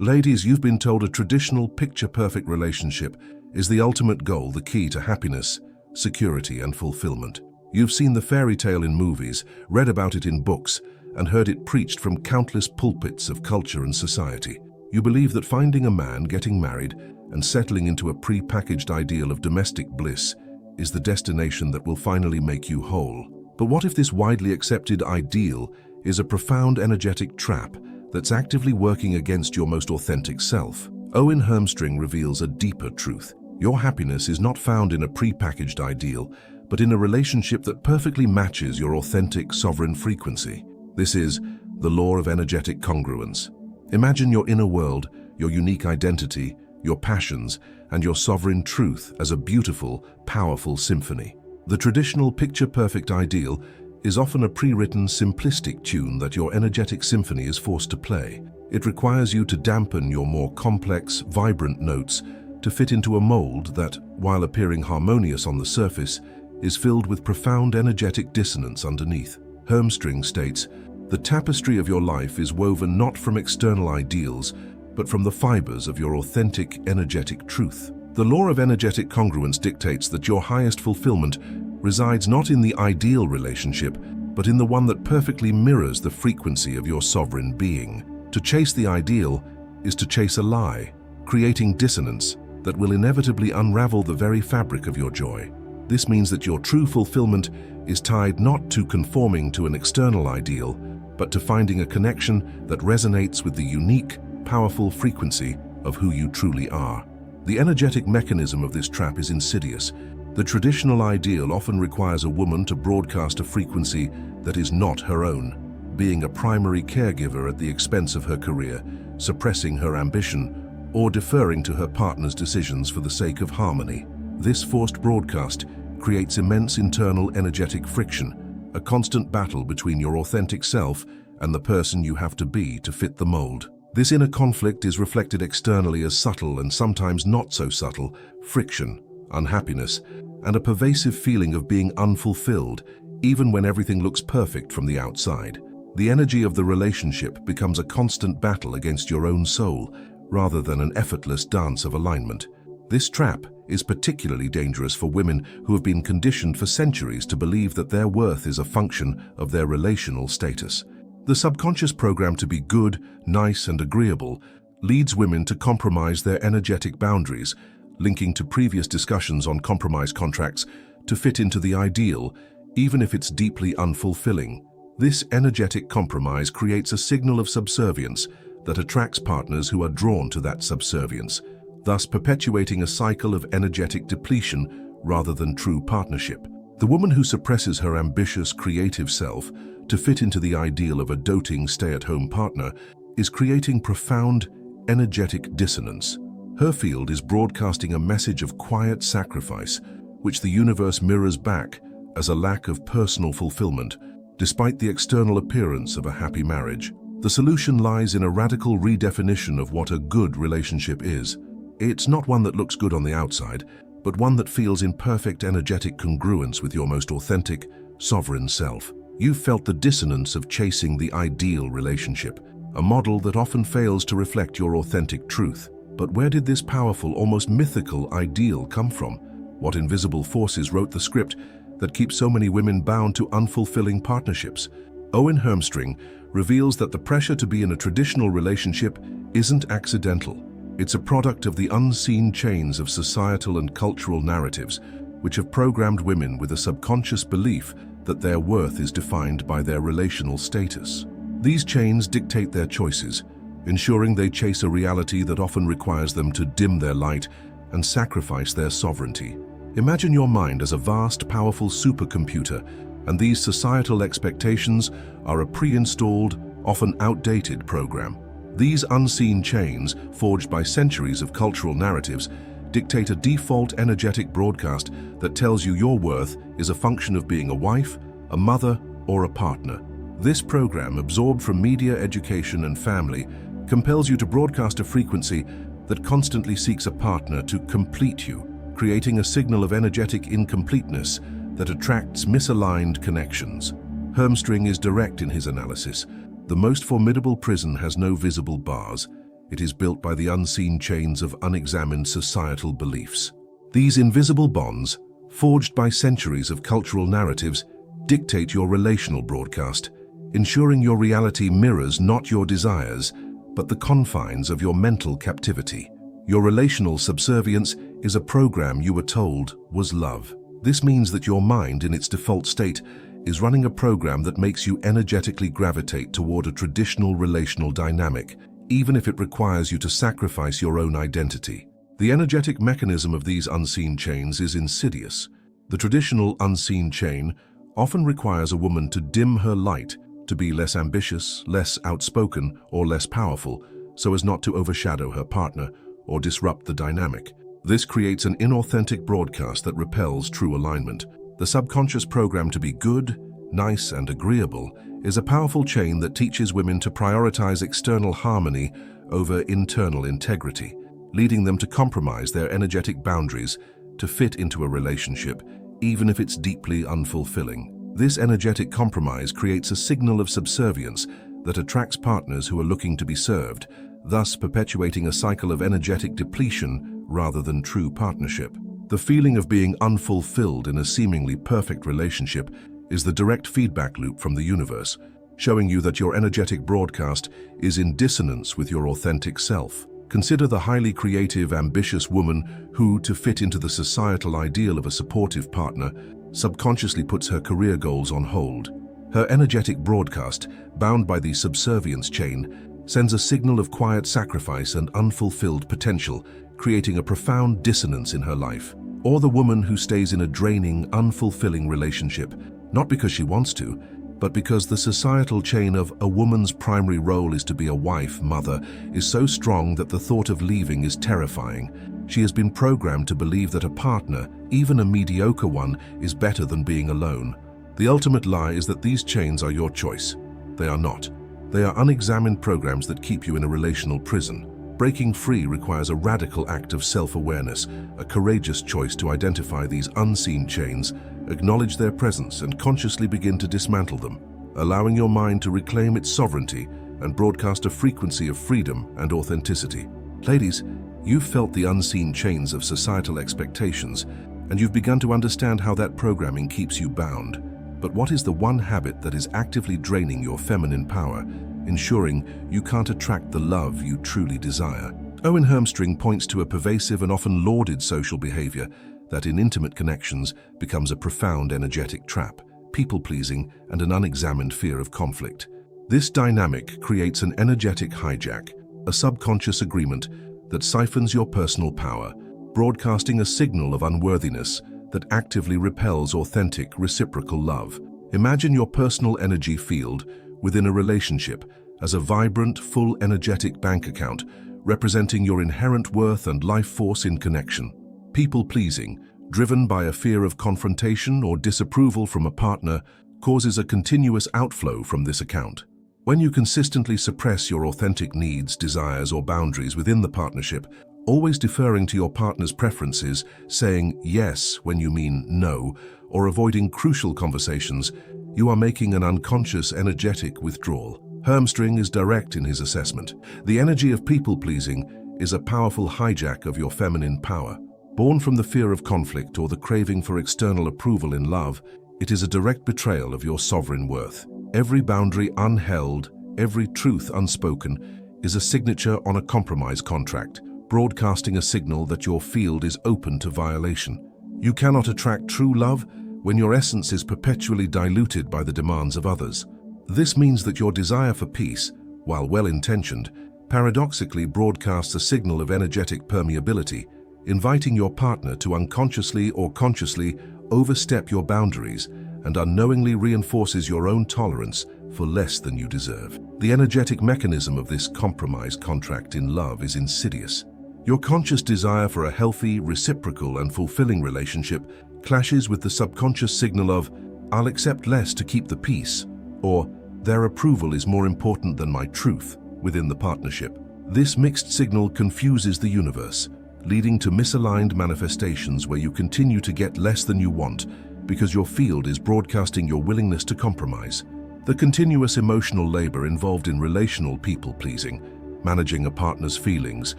Ladies, you've been told a traditional picture-perfect relationship is the ultimate goal, the key to happiness, security, and fulfillment. You've seen the fairy tale in movies, read about it in books, and heard it preached from countless pulpits of culture and society. You believe that finding a man, getting married, and settling into a pre-packaged ideal of domestic bliss is the destination that will finally make you whole. But what if this widely accepted ideal is a profound energetic trap that's actively working against your most authentic self? Owen Hermstring reveals a deeper truth. Your happiness is not found in a pre-packaged ideal, but in a relationship that perfectly matches your authentic, sovereign frequency. This is the law of energetic congruence. Imagine your inner world, your unique identity, your passions, and your sovereign truth as a beautiful, powerful symphony. The traditional picture-perfect ideal is often a pre-written, simplistic tune that your energetic symphony is forced to play. It requires you to dampen your more complex, vibrant notes to fit into a mold that, while appearing harmonious on the surface, is filled with profound energetic dissonance underneath. Hermstring states, "The tapestry of your life is woven not from external ideals, but from the fibers of your authentic, energetic truth." The law of energetic congruence dictates that your highest fulfillment resides not in the ideal relationship, but in the one that perfectly mirrors the frequency of your sovereign being. To chase the ideal is to chase a lie, creating dissonance that will inevitably unravel the very fabric of your joy. This means that your true fulfillment is tied not to conforming to an external ideal, but to finding a connection that resonates with the unique, powerful frequency of who you truly are. The energetic mechanism of this trap is insidious. The traditional ideal often requires a woman to broadcast a frequency that is not her own, being a primary caregiver at the expense of her career, suppressing her ambition, or deferring to her partner's decisions for the sake of harmony. This forced broadcast creates immense internal energetic friction, a constant battle between your authentic self and the person you have to be to fit the mold. This inner conflict is reflected externally as subtle and sometimes not so subtle friction, unhappiness, and a pervasive feeling of being unfulfilled, even when everything looks perfect from the outside. The energy of the relationship becomes a constant battle against your own soul, rather than an effortless dance of alignment. This trap is particularly dangerous for women who have been conditioned for centuries to believe that their worth is a function of their relational status. The subconscious program to be good, nice, and agreeable leads women to compromise their energetic boundaries, linking to previous discussions on compromise contracts to fit into the ideal, even if it's deeply unfulfilling. This energetic compromise creates a signal of subservience that attracts partners who are drawn to that subservience, thus perpetuating a cycle of energetic depletion rather than true partnership. The woman who suppresses her ambitious, creative self to fit into the ideal of a doting, stay-at-home partner is creating profound, energetic dissonance. Her field is broadcasting a message of quiet sacrifice, which the universe mirrors back as a lack of personal fulfillment, despite the external appearance of a happy marriage. The solution lies in a radical redefinition of what a good relationship is. It's not one that looks good on the outside, but one that feels in perfect energetic congruence with your most authentic, sovereign self. You've felt the dissonance of chasing the ideal relationship, a model that often fails to reflect your authentic truth. But where did this powerful, almost mythical ideal come from? What invisible forces wrote the script that keeps so many women bound to unfulfilling partnerships? Owen Hermstring reveals that the pressure to be in a traditional relationship isn't accidental. It's a product of the unseen chains of societal and cultural narratives, which have programmed women with a subconscious belief that their worth is defined by their relational status. These chains dictate their choices, ensuring they chase a reality that often requires them to dim their light and sacrifice their sovereignty. Imagine your mind as a vast, powerful supercomputer, and these societal expectations are a pre-installed, often outdated program. These unseen chains, forged by centuries of cultural narratives, dictate a default energetic broadcast that tells you your worth is a function of being a wife, a mother, or a partner. This program, absorbed from media, education, and family, compels you to broadcast a frequency that constantly seeks a partner to complete you, creating a signal of energetic incompleteness that attracts misaligned connections. Hermstring is direct in his analysis. The most formidable prison has no visible bars. It is built by the unseen chains of unexamined societal beliefs. These invisible bonds, forged by centuries of cultural narratives, dictate your relational broadcast, ensuring your reality mirrors not your desires, but the confines of your mental captivity. Your relational subservience is a program you were told was love. This means that your mind, in its default state, is running a program that makes you energetically gravitate toward a traditional relational dynamic, even if it requires you to sacrifice your own identity. The energetic mechanism of these unseen chains is insidious. The traditional unseen chain often requires a woman to dim her light, to be less ambitious, less outspoken, or less powerful, so as not to overshadow her partner or disrupt the dynamic. This creates an inauthentic broadcast that repels true alignment. The subconscious program to be good, nice, and agreeable is a powerful chain that teaches women to prioritize external harmony over internal integrity, leading them to compromise their energetic boundaries to fit into a relationship, even if it's deeply unfulfilling. This energetic compromise creates a signal of subservience that attracts partners who are looking to be served, thus perpetuating a cycle of energetic depletion rather than true partnership. The feeling of being unfulfilled in a seemingly perfect relationship is the direct feedback loop from the universe, showing you that your energetic broadcast is in dissonance with your authentic self. Consider the highly creative, ambitious woman who, to fit into the societal ideal of a supportive partner, subconsciously puts her career goals on hold. Her energetic broadcast, bound by the subservience chain, sends a signal of quiet sacrifice and unfulfilled potential, creating a profound dissonance in her life. Or the woman who stays in a draining, unfulfilling relationship, not because she wants to, but because the societal chain of a woman's primary role is to be a wife, mother, is so strong that the thought of leaving is terrifying. She has been programmed to believe that a partner, even a mediocre one, is better than being alone. The ultimate lie is that these chains are your choice. They are not. They are unexamined programs that keep you in a relational prison. Breaking free requires a radical act of self-awareness, a courageous choice to identify these unseen chains, acknowledge their presence, and consciously begin to dismantle them, allowing your mind to reclaim its sovereignty and broadcast a frequency of freedom and authenticity. Ladies, you've felt the unseen chains of societal expectations, and you've begun to understand how that programming keeps you bound. But what is the one habit that is actively draining your feminine power, ensuring you can't attract the love you truly desire? Owen Hermstring points to a pervasive and often lauded social behavior that in intimate connections becomes a profound energetic trap, people-pleasing, and an unexamined fear of conflict. This dynamic creates an energetic hijack, a subconscious agreement that siphons your personal power, broadcasting a signal of unworthiness that actively repels authentic, reciprocal love. Imagine your personal energy field within a relationship as a vibrant, full energetic bank account representing your inherent worth and life force in connection. People-pleasing, driven by a fear of confrontation or disapproval from a partner, causes a continuous outflow from this account. When you consistently suppress your authentic needs, desires, or boundaries within the partnership, always deferring to your partner's preferences, saying yes when you mean no, or avoiding crucial conversations, you are making an unconscious energetic withdrawal. Hermstring is direct in his assessment. The energy of people-pleasing is a powerful hijack of your feminine power. Born from the fear of conflict or the craving for external approval in love, it is a direct betrayal of your sovereign worth. Every boundary unheld, every truth unspoken, is a signature on a compromise contract, broadcasting a signal that your field is open to violation. You cannot attract true love when your essence is perpetually diluted by the demands of others. This means that your desire for peace, while well-intentioned, paradoxically broadcasts a signal of energetic permeability, inviting your partner to unconsciously or consciously overstep your boundaries and unknowingly reinforces your own tolerance for less than you deserve. The energetic mechanism of this compromise contract in love is insidious. Your conscious desire for a healthy, reciprocal, and fulfilling relationship clashes with the subconscious signal of, "I'll accept less to keep the peace," or "their approval is more important than my truth," within the partnership. This mixed signal confuses the universe, leading to misaligned manifestations where you continue to get less than you want because your field is broadcasting your willingness to compromise. The continuous emotional labor involved in relational people-pleasing managing a partner's feelings,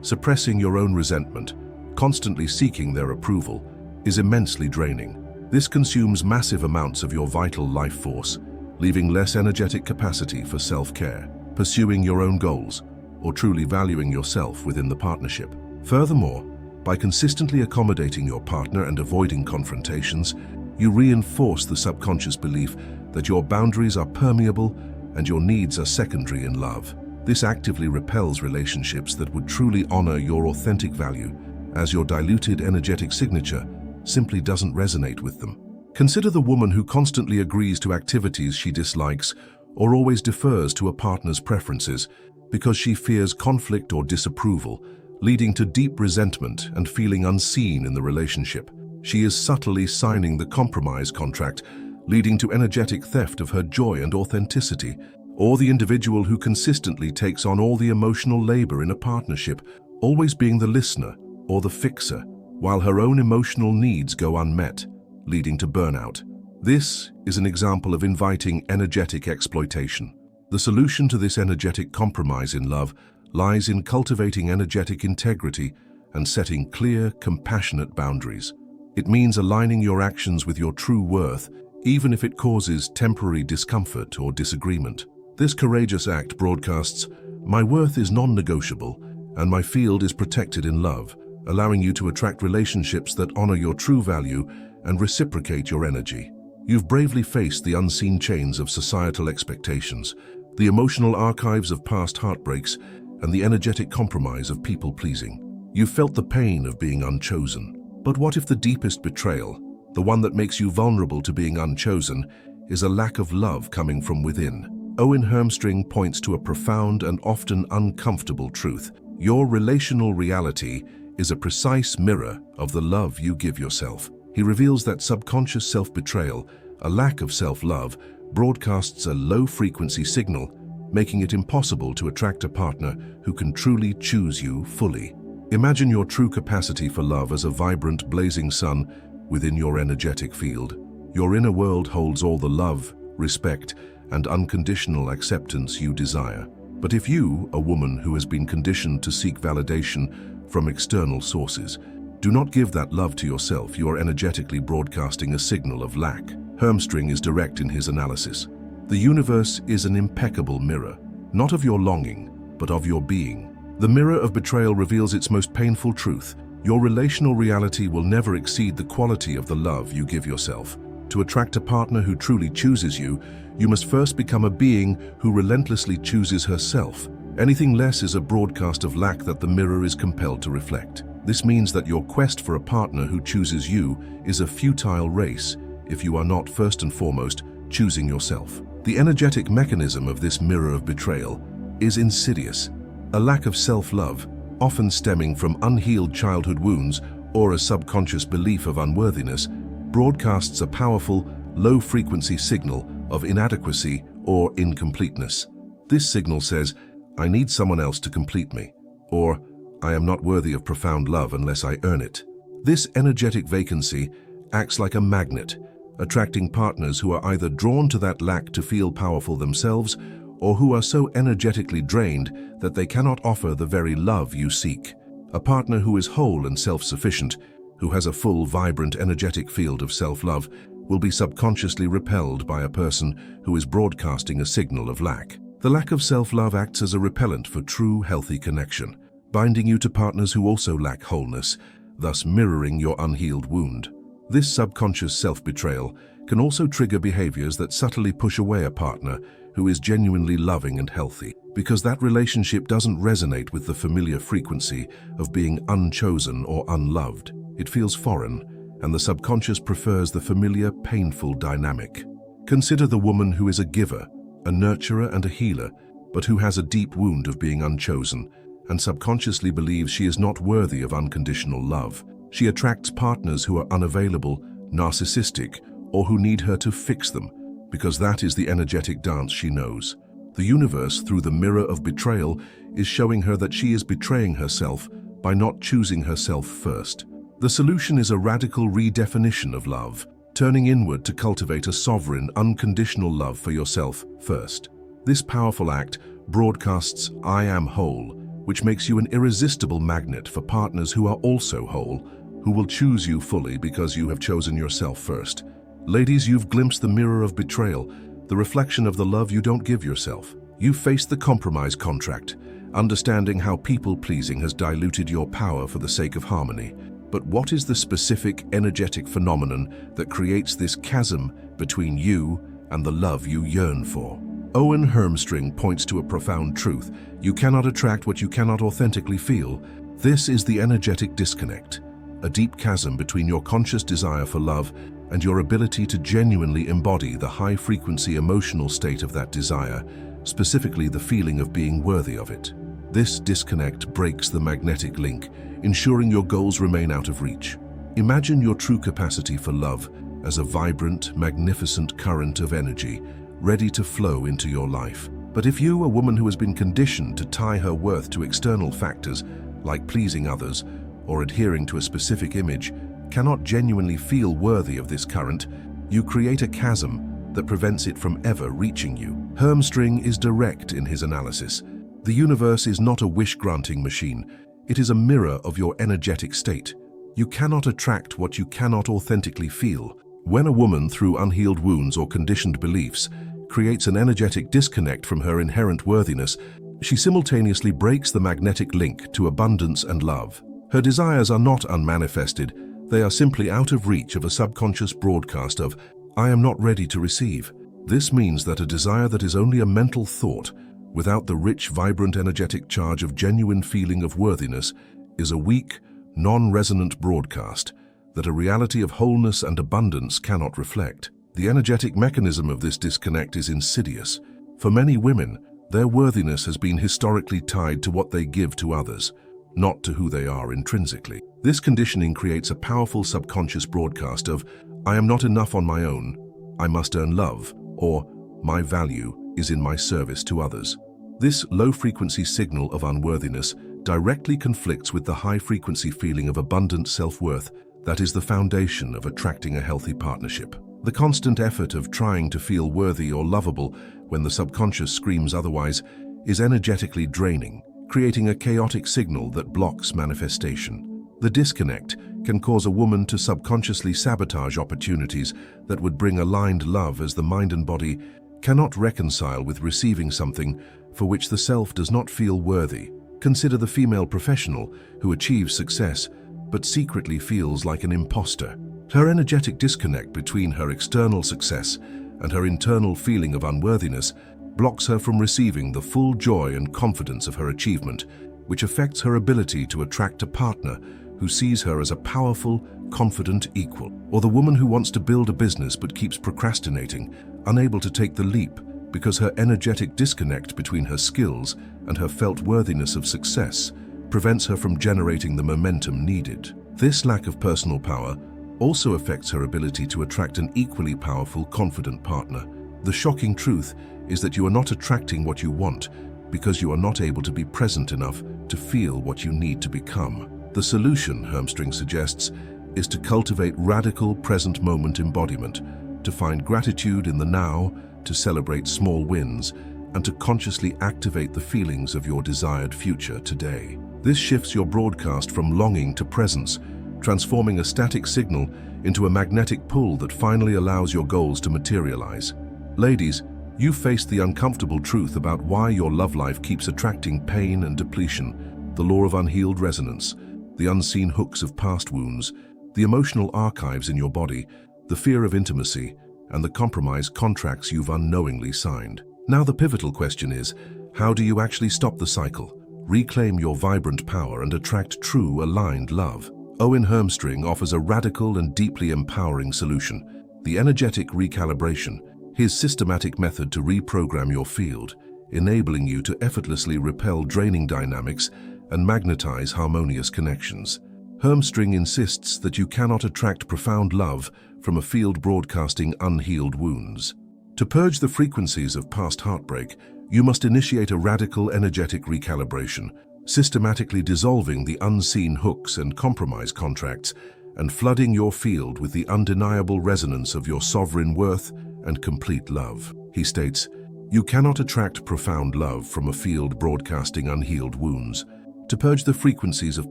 suppressing your own resentment, constantly seeking their approval, is immensely draining. This consumes massive amounts of your vital life force, leaving less energetic capacity for self-care, pursuing your own goals, or truly valuing yourself within the partnership. Furthermore, by consistently accommodating your partner and avoiding confrontations, you reinforce the subconscious belief that your boundaries are permeable and your needs are secondary in love. This actively repels relationships that would truly honor your authentic value, as your diluted energetic signature simply doesn't resonate with them. Consider the woman who constantly agrees to activities she dislikes or always defers to a partner's preferences because she fears conflict or disapproval, leading to deep resentment and feeling unseen in the relationship. She is subtly signing the compromise contract, leading to energetic theft of her joy and authenticity. Or the individual who consistently takes on all the emotional labor in a partnership, always being the listener or the fixer, while her own emotional needs go unmet, leading to burnout. This is an example of inviting energetic exploitation. The solution to this energetic compromise in love lies in cultivating energetic integrity and setting clear, compassionate boundaries. It means aligning your actions with your true worth, even if it causes temporary discomfort or disagreement. This courageous act broadcasts, "My worth is non-negotiable, and my field is protected in love," allowing you to attract relationships that honor your true value and reciprocate your energy. You've bravely faced the unseen chains of societal expectations, the emotional archives of past heartbreaks, and the energetic compromise of people-pleasing. You've felt the pain of being unchosen. But what if the deepest betrayal, the one that makes you vulnerable to being unchosen, is a lack of love coming from within? Owen Hermstring points to a profound and often uncomfortable truth. Your relational reality is a precise mirror of the love you give yourself. He reveals that subconscious self-betrayal, a lack of self-love, broadcasts a low-frequency signal, making it impossible to attract a partner who can truly choose you fully. Imagine your true capacity for love as a vibrant, blazing sun within your energetic field. Your inner world holds all the love, respect, and unconditional acceptance you desire. But if you, a woman who has been conditioned to seek validation from external sources, do not give that love to yourself, you are energetically broadcasting a signal of lack. Hermstring is direct in his analysis. The universe is an impeccable mirror, not of your longing, but of your being. The mirror of betrayal reveals its most painful truth. Your relational reality will never exceed the quality of the love you give yourself. To attract a partner who truly chooses you, you must first become a being who relentlessly chooses herself. Anything less is a broadcast of lack that the mirror is compelled to reflect. This means that your quest for a partner who chooses you is a futile race if you are not first and foremost choosing yourself. The energetic mechanism of this mirror of betrayal is insidious. A lack of self-love, often stemming from unhealed childhood wounds or a subconscious belief of unworthiness, broadcasts a powerful, low-frequency signal of inadequacy or incompleteness. This signal says, "I need someone else to complete me," or "I am not worthy of profound love unless I earn it." This energetic vacancy acts like a magnet, attracting partners who are either drawn to that lack to feel powerful themselves or who are so energetically drained that they cannot offer the very love you seek. A partner who is whole and self-sufficient, who has a full, vibrant, energetic field of self-love, will be subconsciously repelled by a person who is broadcasting a signal of lack. The lack of self-love acts as a repellent for true, healthy connection, binding you to partners who also lack wholeness, thus mirroring your unhealed wound. This subconscious self-betrayal can also trigger behaviors that subtly push away a partner who is genuinely loving and healthy, because that relationship doesn't resonate with the familiar frequency of being unchosen or unloved. It feels foreign, and the subconscious prefers the familiar, painful dynamic. Consider the woman who is a giver, a nurturer and a healer, but who has a deep wound of being unchosen, and subconsciously believes she is not worthy of unconditional love. She attracts partners who are unavailable, narcissistic, or who need her to fix them, because that is the energetic dance she knows. The universe, through the mirror of betrayal, is showing her that she is betraying herself by not choosing herself first. The solution is a radical redefinition of love, turning inward to cultivate a sovereign, unconditional love for yourself first. This powerful act broadcasts "I am whole," which makes you an irresistible magnet for partners who are also whole, who will choose you fully because you have chosen yourself first. Ladies, you've glimpsed the mirror of betrayal, the reflection of the love you don't give yourself. You've faced the compromise contract, understanding how people-pleasing has diluted your power for the sake of harmony. But what is the specific energetic phenomenon that creates this chasm between you and the love you yearn for? Owen Hermstring points to a profound truth. You cannot attract what you cannot authentically feel. This is the energetic disconnect, a deep chasm between your conscious desire for love and your ability to genuinely embody the high-frequency emotional state of that desire, specifically the feeling of being worthy of it. This disconnect breaks the magnetic link, ensuring your goals remain out of reach. Imagine your true capacity for love as a vibrant, magnificent current of energy, ready to flow into your life. But if you, a woman who has been conditioned to tie her worth to external factors, like pleasing others or adhering to a specific image, cannot genuinely feel worthy of this current, you create a chasm that prevents it from ever reaching you. Hermstring is direct in his analysis. The universe is not a wish-granting machine. It is a mirror of your energetic state. You cannot attract what you cannot authentically feel. When a woman, through unhealed wounds or conditioned beliefs, creates an energetic disconnect from her inherent worthiness, she simultaneously breaks the magnetic link to abundance and love. Her desires are not unmanifested. They are simply out of reach of a subconscious broadcast of, "I am not ready to receive." This means that a desire that is only a mental thought, without the rich, vibrant, energetic charge of genuine feeling of worthiness, is a weak, non-resonant broadcast that a reality of wholeness and abundance cannot reflect. The energetic mechanism of this disconnect is insidious. For many women, their worthiness has been historically tied to what they give to others, not to who they are intrinsically. This conditioning creates a powerful subconscious broadcast of, "I am not enough on my own, I must earn love," or "my value is in my service to others." This low-frequency signal of unworthiness directly conflicts with the high-frequency feeling of abundant self-worth that is the foundation of attracting a healthy partnership. The constant effort of trying to feel worthy or lovable when the subconscious screams otherwise is energetically draining, creating a chaotic signal that blocks manifestation. The disconnect can cause a woman to subconsciously sabotage opportunities that would bring aligned love, as the mind and body cannot reconcile with receiving something for which the self does not feel worthy. Consider the female professional who achieves success but secretly feels like an imposter. Her energetic disconnect between her external success and her internal feeling of unworthiness blocks her from receiving the full joy and confidence of her achievement, which affects her ability to attract a partner who sees her as a powerful, confident equal. Or the woman who wants to build a business but keeps procrastinating, unable to take the leap because her energetic disconnect between her skills and her felt worthiness of success prevents her from generating the momentum needed. This lack of personal power also affects her ability to attract an equally powerful, confident partner. The shocking truth is that you are not attracting what you want because you are not able to be present enough to feel what you need to become. The solution, Hermstring suggests, is to cultivate radical present moment embodiment, to find gratitude in the now, to celebrate small wins, and to consciously activate the feelings of your desired future today. This shifts your broadcast from longing to presence, transforming a static signal into a magnetic pull that finally allows your goals to materialize. Ladies, you faced the uncomfortable truth about why your love life keeps attracting pain and depletion, the law of unhealed resonance, the unseen hooks of past wounds, the emotional archives in your body, the fear of intimacy, and the compromise contracts you've unknowingly signed. Now the pivotal question is, how do you actually stop the cycle, reclaim your vibrant power, and attract true, aligned love? Owen Hermstring offers a radical and deeply empowering solution: the energetic recalibration, his systematic method to reprogram your field, enabling you to effortlessly repel draining dynamics and magnetize harmonious connections. Hermstring insists that you cannot attract profound love from a field broadcasting unhealed wounds. To purge the frequencies of past heartbreak, you must initiate a radical energetic recalibration, systematically dissolving the unseen hooks and compromise contracts and flooding your field with the undeniable resonance of your sovereign worth and complete love. He states, You cannot attract profound love from a field broadcasting unhealed wounds. To purge the frequencies of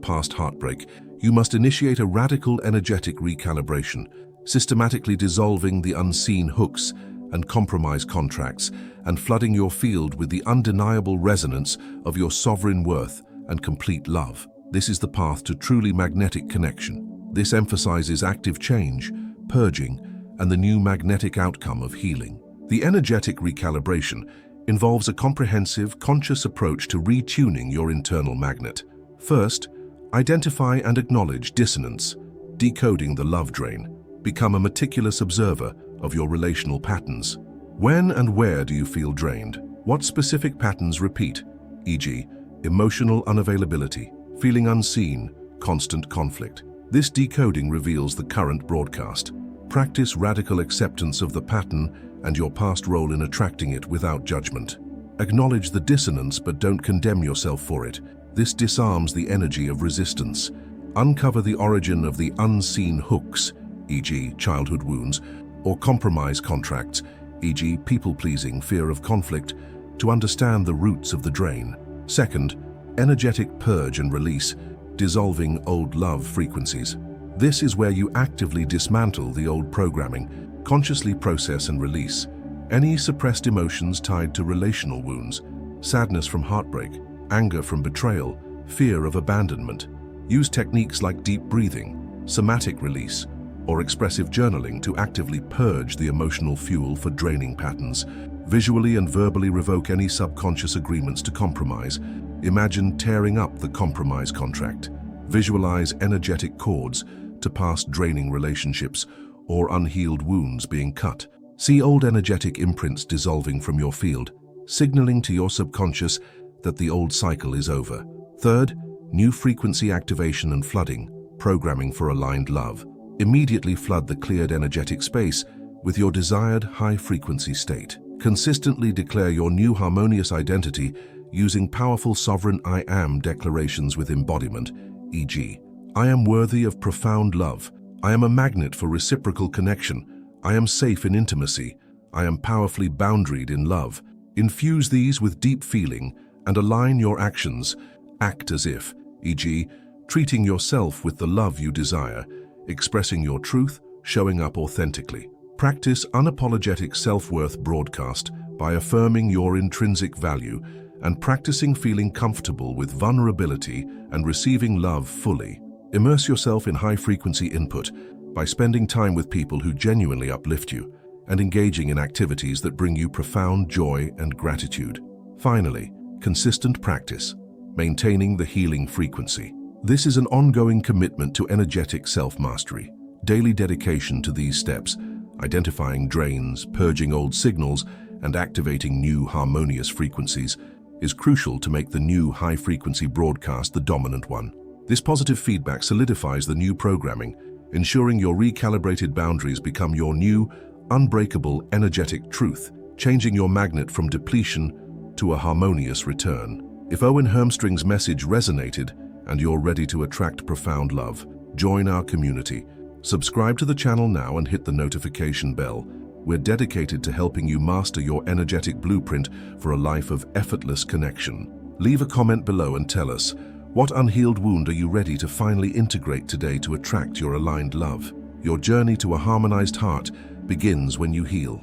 past heartbreak, you must initiate a radical energetic recalibration, systematically dissolving the unseen hooks and compromise contracts and flooding your field with the undeniable resonance of your sovereign worth and complete love. This is the path to truly magnetic connection. This emphasizes active change, purging, and the new magnetic outcome of healing. The energetic recalibration involves a comprehensive, conscious approach to retuning your internal magnet. First, identify and acknowledge dissonance, decoding the love drain. Become a meticulous observer of your relational patterns. When and where do you feel drained? What specific patterns repeat, e.g., emotional unavailability, feeling unseen, constant conflict? This decoding reveals the current broadcast. Practice radical acceptance of the pattern and your past role in attracting it without judgment. Acknowledge the dissonance but don't condemn yourself for it. This disarms the energy of resistance. Uncover the origin of the unseen hooks, e.g. childhood wounds, or compromise contracts, e.g. people-pleasing, fear of conflict, to understand the roots of the drain. Second, energetic purge and release, dissolving old love frequencies. This is where you actively dismantle the old programming, consciously process and release any suppressed emotions tied to relational wounds, sadness from heartbreak, anger from betrayal, fear of abandonment. Use techniques like deep breathing, somatic release, or expressive journaling to actively purge the emotional fuel for draining patterns. Visually and verbally revoke any subconscious agreements to compromise. Imagine tearing up the compromise contract. Visualize energetic cords to past draining relationships or unhealed wounds being cut. See old energetic imprints dissolving from your field, signaling to your subconscious that the old cycle is over. Third, new frequency activation and flooding, programming for aligned love. Immediately flood the cleared energetic space with your desired high-frequency state. Consistently declare your new harmonious identity using powerful sovereign I am declarations with embodiment, e.g., I am worthy of profound love. I am a magnet for reciprocal connection. I am safe in intimacy. I am powerfully boundaried in love. Infuse these with deep feeling and align your actions. Act as if, e.g., treating yourself with the love you desire, expressing your truth, showing up authentically. Practice unapologetic self-worth broadcast by affirming your intrinsic value and practicing feeling comfortable with vulnerability and receiving love fully. Immerse yourself in high-frequency input by spending time with people who genuinely uplift you and engaging in activities that bring you profound joy and gratitude. Finally, consistent practice, maintaining the healing frequency. This is an ongoing commitment to energetic self-mastery. Daily dedication to these steps, identifying drains, purging old signals, and activating new harmonious frequencies, is crucial to make the new high-frequency broadcast the dominant one. This positive feedback solidifies the new programming, ensuring your recalibrated boundaries become your new, unbreakable energetic truth, changing your magnet from depletion to a harmonious return. If Owen Hermstring's message resonated and you're ready to attract profound love, join our community. Subscribe to the channel now and hit the notification bell. We're dedicated to helping you master your energetic blueprint for a life of effortless connection. Leave a comment below and tell us, what unhealed wound are you ready to finally integrate today to attract your aligned love? Your journey to a harmonized heart begins when you heal.